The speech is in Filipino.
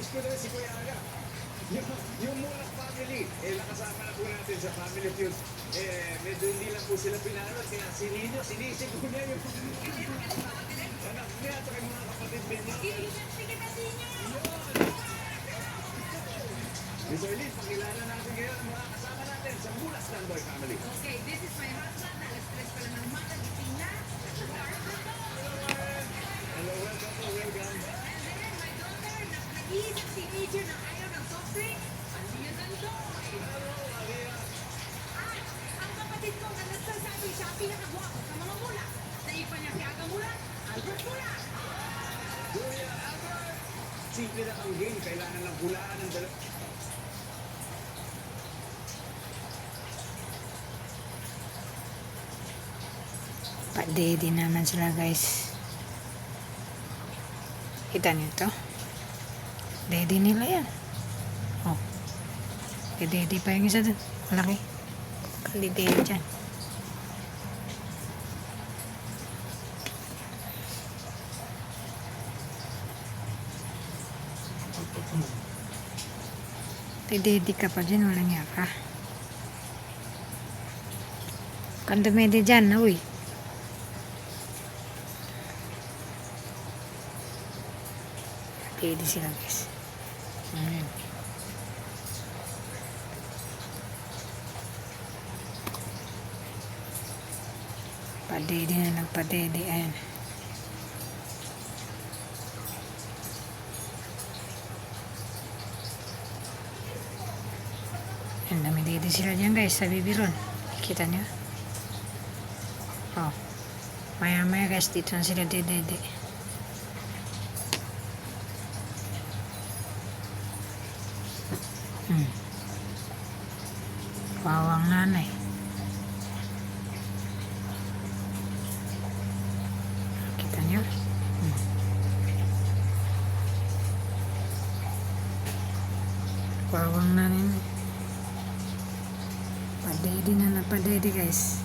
Miss ko na si Kuya Aga. Yung Mulak family, nakasama na po natin sa Family Feud. Medyo hindi lang po sila pinanood, kaya si Nino, sinisig ko niya yung anak niya at yung mga kapatid ninyo. Miss Arlene, pakilala natin ngayon ang mga kasama natin sa Mulak Standby Family. Okay, this is my husband. Alas 3 pa lang ng umaga, gising na. Hello, welcome po, welcome. And then, my daughter, nag-iisang teenager na ayaw ng soft drink. Aliya ng Joy. Hello, Maria. At ang kapatid ko na nagsasabi siya ang pinakagwapo sa mga mula. Sa ipa niya si Aga Mula, Albert Mula. Kuya Albert! Simple na ang game, kailangan lang hulaan ng dalawa. Pa-daddy naman sila guys. Kita niyo to? Daddy nila yan. Oh. Daddy pa yung isa dun. Malaki. Hindi daddy dyan. Daddy ka pa dyan. Walang yaka. Kan dumede dyan na uy. Daddy sila guys. Pa-daddy na nagpa-daddy. Ayan. Ayan, dami-daddy sila dyan guys sa bibiron. Kita nyo? Oh. Maya-maya guys, dito na sila daddy. Bawang nanay. Kita nyo? Bawang nanay. Pa-daddy na pa-daddy guys.